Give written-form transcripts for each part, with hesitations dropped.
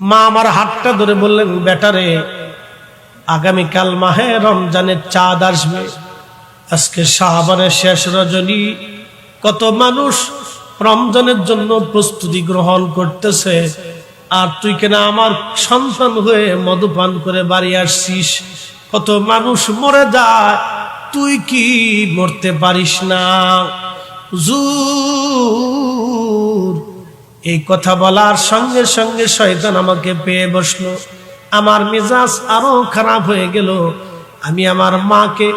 মা আমার হাতটা ধরে বললেন, বেটারে, আগামীকাল মাহে রমজানের চাঁদ আসবে, আজকে শাবানের শেষ রজনী, কত মানুষ রমজানের জন্য প্রস্তুতি গ্রহণ করতেছে, আর তুই কেনা আমার সন্তান হয়ে মধুপান করে বাড়ি আসছিস। কত মানুষ মরে যায়, তুই কি মরতে পারিস না? হুজুর, এই কথা বলার সঙ্গে সঙ্গে শয়তান আমাকে পেয়ে বসলো। আমার মেজাজ আরো খারাপ হয়ে গেল। আমি আমার মাকে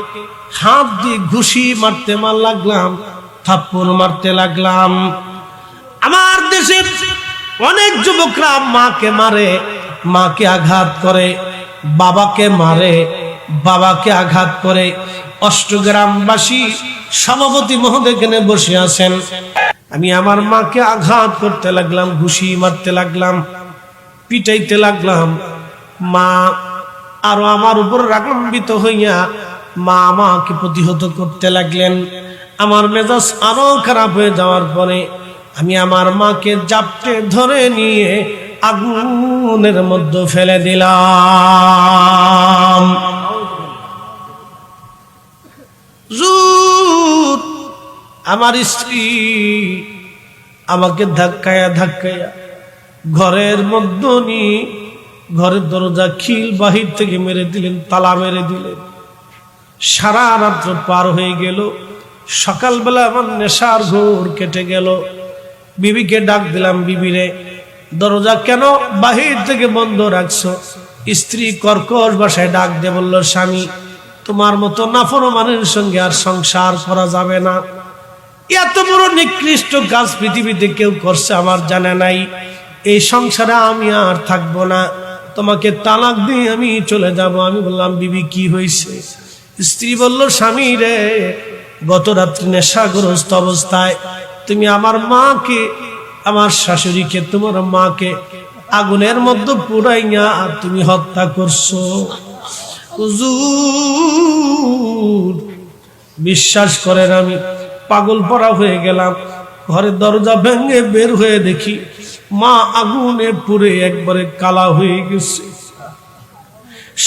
হাত দিয়ে ঘুষি মারতে লাগলাম, থাপ্পড় মারতে লাগলাম। আমার দেশের অনেক যুবকরা মাকে মারে, মাকে আঘাত করে, বাবাকে মারে, বাবাকে আঘাত করে। অষ্টগ্রামবাসী সভাপতি মহোদয় এখানে বসে আছেন। আমি আমার মাকে আঘাত করতে লাগলাম, ঘুষি মারতে লাগলাম, পিটাইতে লাগলাম। মা আরো আমার উপর রাগান্বিত হইয়া মা আমাকে প্রতিহত করতে লাগলেন। আমার মেজাজ আরো খারাপ হয়ে যাওয়ার পরে আমি আমার মাকে জাপটে ধরে নিয়ে আগুনের মধ্যে ফেলে দিলাম। আমার স্ত্রী আমাকে ধাক্কায়া ধাক্কায়া ঘরের মধ্যে নিয়ে ঘরের দরজা খিল বাহির থেকে মেরে দিলেন, তালা মেরে দিলেন। সারা রাত্র পার হয়ে গেল। সকালবেলা আমার নেশার ঘোর কেটে গেল। বিবিকে ডাক দিলাম, বিবিরে, দরজা কেন বাহির থেকে বন্ধ রাখছো? স্ত্রী কর্কশ ভাষায় ডাক দিয়ে বলল, স্বামী, তোমার মতো নাফরমানের সঙ্গে আর সংসার করা যাবে না। এত বড় নিকৃষ্ট কাজ পৃথিবীতে কেউ করছে আমার জানা নাই। এই সংসারে আমি আর থাকবো না, তোমাকে তালাক দিয়ে আমি চলে যাব। আমি বললাম, বিবি কি হয়েছে? স্ত্রী বলল, স্বামী রে, গত রাত্রি নেশাগ্রস্ত অবস্থায় তুমি আমার মাকে, আমার শাশুড়িকে, তোমার মাকে আগুনের মধ্যে পুরাইয়া তুমি হত্যা করছো। হুজুর, বিশ্বাস করেন আমি পাগল পড়া হয়ে গেলাম। ঘরের দরজা ভেঙে বের হয়ে দেখি মা আগুনে পুড়ে একবারে কালা হয়ে গেছে,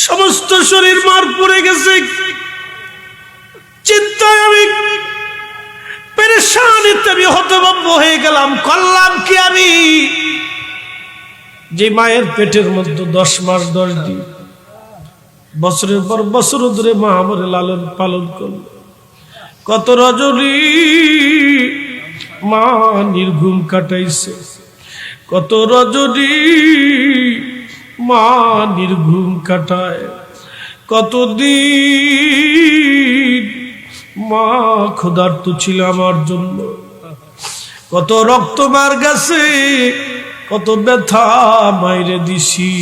সমস্ত শরীর মার পুড়ে গেছে। চিন্তায় আমি পেরেশানিতে আমি হতভম্ব হয়ে গেলাম। করলাম কি আমি? যে মায়ের পেটের মধ্যে 10 মাস 10 দিন, বছরের পর বছর ধরে মা আমার লালন পালন করল। কত রজনী মা নির্ঘুম কাটাইছে, কত রজনী মা নির্ঘুম কাটায়, কতদিন মা ক্ষুধার্ত ছিল আমার জন্য, কত রক্ত মার গেছে, কত ব্যথা মাইরে দিছি।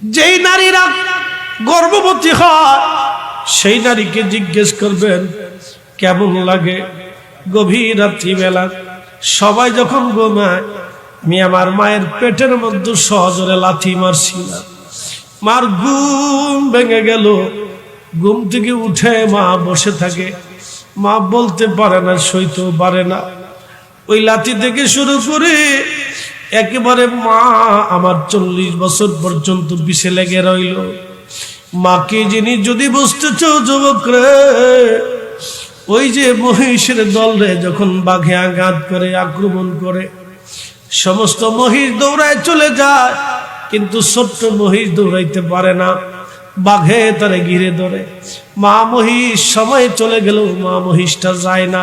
যেই নারীরা গর্ভবতী হয় সেই নারীকে জিজ্ঞেস করবেন কেমন লাগে গভীর রাত্রিবেলা সবাই যখন ঘুমায়। আমি আমার মায়ের পেটের মধ্যে সহজরে লাথি মারছিলাম। মার ঘুম ভেঙে গেল। ঘুম থেকে উঠে মা বসে থাকে। মা বলতে পারে না, সইতেও পারে না। ওই লাথি থেকে শুরু করে একেবারে মা আমার 40 বছর পর্যন্ত বিষে লেগে রইল। মাকে যিনি যদি বুঝতে চাও যুবক রে, ওই যে মহিষের দল রে যখন বাঘে আঘাত করে, আক্রমণ করে, সমস্ত মহিষ দৌড়ায় চলে যায়, কিন্তু ছোট্ট মহিষ দৌড়াইতে পারে না, বাঘে তারে ঘিরে ধরে। মা মহিষ সময় চলে গেল, মা মহিষটা যায় না।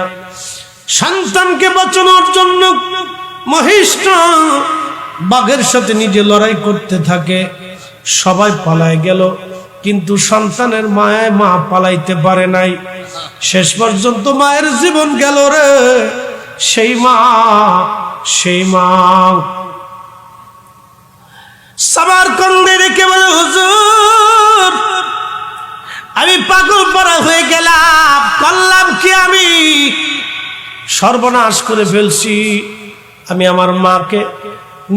সন্তানকে বাঁচানোর জন্য মহিষটা বাঘের সাথে নিজে লড়াই করতে থাকে। সবাই পালায় গেল, কিন্তু সন্তানের মায়ায় মা পালাইতে পারে নাই। শেষ পর্যন্ত মায়ের জীবন গেল রে। সেই মা সামারকন্দে রেখে বলে, হুজুর, আমি পাগল পড়া হয়ে গেলাম। করলাম কি আমি? সর্বনাশ করে ফেলছি। আমি আমার মাকে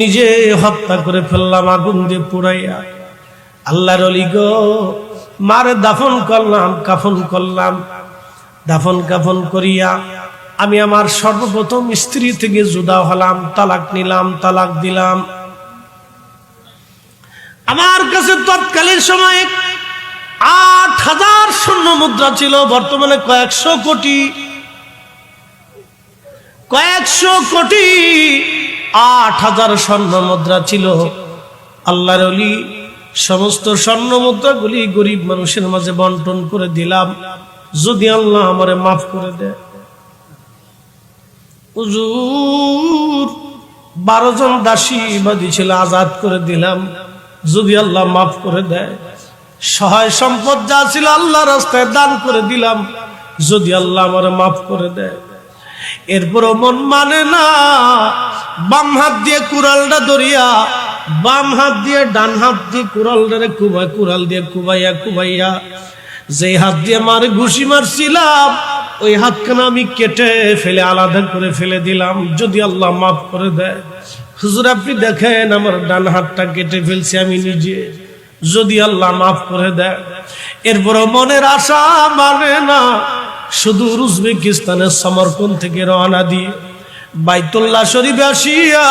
নিজে হত্যা করে ফেললাম আগুন দিয়ে পুড়াইয়া। আল্লাহর ওলি গো, মারে দাফন করলাম, কাফন করলাম। দাফন কাফন করিয়া আমি আমার সর্বপ্রথম স্ত্রী থেকে জুদা হলাম, তালাক নিলাম, তালাক দিলাম। আমার কাছে তৎকালীন সময়ে 8,000 স্বর্ণ মুদ্রা ছিল, বর্তমানে কয়েকশো কোটি 8,000 স্বর্ণ মুদ্রা ছিল। আল্লাহর ওলি সমস্ত স্বর্ণ মুদ্রাগুলি গরিব মানুষের মাঝে বন্টন করে দিলাম, যদি আল্লাহ আমারে মাফ করে দেয়। হুজুর 12 জন দাসী বাদী ছিল, আজাদ করে দিলাম, যদি আল্লাহ মাফ করে দেয়। সহায় সম্পদ যা ছিল আল্লাহ রাস্তায় দান করে দিলাম, যদি আল্লাহ আমারে মাফ করে দেয়। এরপরও মন মানে না, বাম হাত দিয়ে কুড়ালটা ধরিয়া, বাম হাত দিয়ে ডান হাত দিয়ে কুড়ালটারে কুড়াল দিয়ে কুবাইয়া যে হাত দিয়ে মারে ঘুষি মারছিলাম, ওই হাতখানা আমি কেটে ফেলে আলাদা করে ফেলে দিলাম, যদি আল্লাহ মাফ করে দেয়। হুজুর আপনি দেখেন আমার ডান হাতটা কেটে ফেলছি আমি নিজে, যদি আল্লাহ মাফ করে দেয়। এরপরও মনের আশা মানে না, শুধু উজবেকিস্তানের সমরকন্দ থেকে রওনা দিয়ে বাইতুল্লাহ শরীফে আসিয়া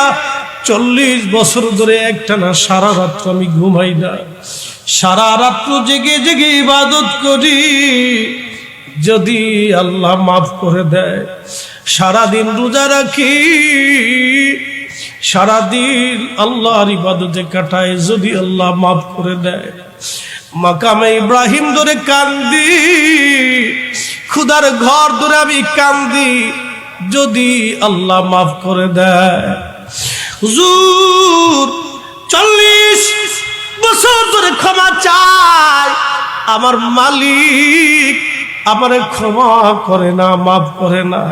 40 বছর ধরে একটানা সারা রাত্র আমি ঘুমাই না, সারা রাত্র জেগে জেগে ইবাদত করি, যদি আল্লাহ মাফ করে দেয়। সারাদিন রোজা রাখি, সারাদিন আল্লাহর ইবাদতে কাটায়, যদি আল্লাহ মাফ করে দেয়। মাকামে ইব্রাহিম ধরে কান্দি, খুদার ঘর ধরে আমি কান্দি, যদি আল্লাহ মাফ করে দেয়। হুজুর 40 বছর ধরে ক্ষমা চাই, আমার মালিক আমারে ক্ষমা করে না, মাফ করে না।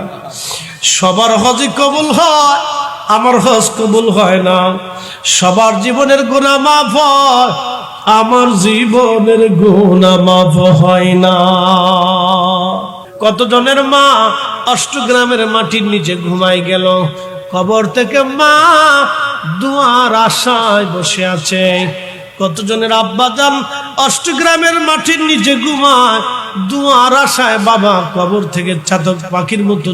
সবার হজ কবুল হয়, আমার হজ কবুল হয় না। সবার জীবনের গুনাহ মাফ হয়, আমার জীবনের গুনাহ মাফ হয় না। কতজনের মা অষ্টগ্রামের মাটির নিচে ঘুমাই গেল, কবর থেকে মা দুয়ার আশায় বসে আছে। কতজনের আব্বাজান অষ্টগ্রামের মাটির নিচে ঘুমায়, দুয়ার আশায় বাবা কবর থেকে চাতক পাখির মতো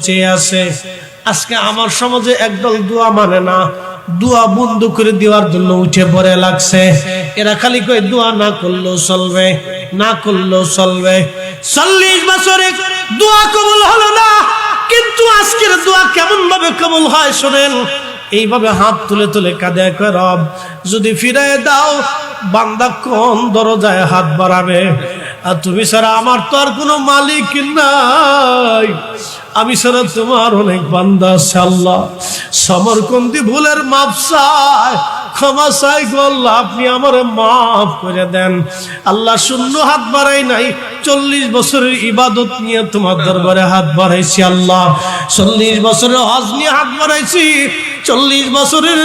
চেয়ে আছে। আজকে আমার সমাজে একদল দোয়া মানে না, দোয়া বন্ধ করে দেওয়ার জন্য উঠে পড়ে লাগছে। এরা খালি কই দোয়া না করলেও চলবে, না করলেও চলবে। 40 বছরে দোয়া কবুল হলো না, কিন্তু আজকের দোয়া কেমন ভাবে কবুল হয় শোনেন। এইভাবে হাত তুলে তুলে কাঁদে, কয় রব যদি ফিরায় দাও, বান্দা কোন দরজায় হাত বাড়াবে? আর তুমি ছাড়া আমার তো আর কোনো মালিক নাই, আমি ছাড়া তোমার অনেক বান্দা আছে। আল্লাহ সমরকন্দি ভুলের মাপ চাই, ক্ষমা চাই গো আল্লাহ, আপনি আমারে মাফ করে দেন। আল্লাহ শূন্য হাত বাড়াই নাই, 40 বছরের ইবাদত নিয়ে তোমার দরবারে হাত বাড়াইছি। আল্লাহ 40 বছরের হজ নিয়ে হাত বাড়াইছি, 40 বছরের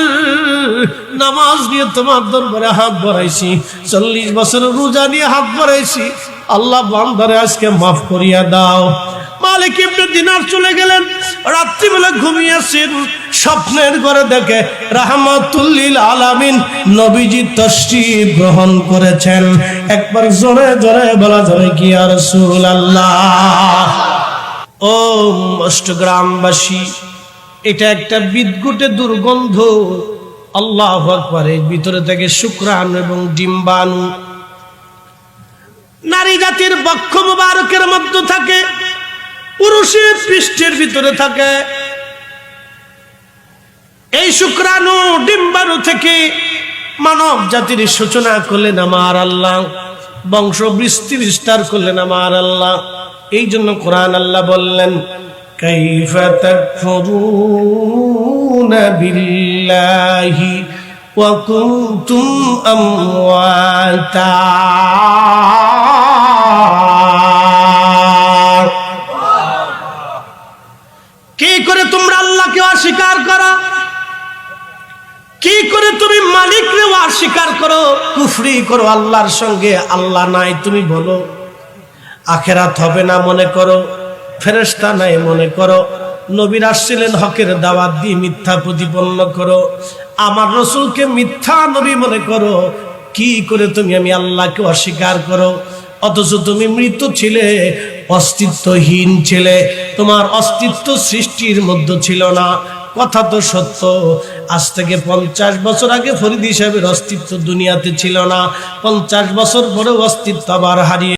নামাজ নিয়ে তোমার দরবারে হাত বাড়াইছি, 40 বছরের রোজা নিয়ে হাত বাড়াইছি। আল্লাহ বান্দারে আজকে মাফ করিয়া দাও। মালিক ইবনে দিনার চলে গেলেন, রাত্রিবেলা ঘুমিয়েছেন, স্বপ্নের ঘরে দেখে রাহমাতুল লিল আলামিন নবীজি তাশরীফ গ্রহণ করেছেন। একবার জোরে জোরে বলা যাবে কি ইয়া রাসূলুল্লাহ। ও অষ্টগ্রামবাসী, এটা একটা বিদঘুটে দুর্গন্ধ। আল্লাহু আকবার। এর ভিতরে থেকে শুক্রাণু এবং ডিম্বাণু নারী জাতির বক্ষ মুবারকের মধ্যে থাকে, পুরুষের পৃষ্ঠের ভিতরে থাকে। এই শুক্রাণু ডিম্বাণু থেকে মানব জাতির সূচনা করলেন আমার আল্লাহ, বংশ বিস্তার করলেন আমার আল্লাহ। এই জন্য কোরআন আল্লাহ বললেন, কাইফা তাকফুরুনা বিল্লাহি ওয়া কুনতুম আমওয়াতা। কি করে তোমরা আল্লাহকে অস্বীকার করো? কি করে তুমি মালিককে অস্বীকার করো, কুফরি করো আল্লাহর সঙ্গে? আল্লাহ নাই তুমি বলো, আখিরাত হবে না মনে করো, ফেরেশতা নাই মনে করো, নবীর আসছিলেন হকের দাওয়াত দিয়ে মিথ্যা প্রতিপন্ন করো, আমার রাসূলকে মিথ্যা নবী মনে করো। কি করে তুমি আমি আল্লাহকে অস্বীকার করো? অথচ তুমি মৃত ছিলে, অস্তিত্বহীন ছিলে, তোমার অস্তিত্ব সৃষ্টির মধ্যে ছিল না। কথা তো সত্য, আজ থেকে 50 বছর আগে ফরিদী সাহেবের অস্তিত্ব দুনিয়াতে ছিল না, 50 বছর পরে অস্তিত্ব আবার হারিয়ে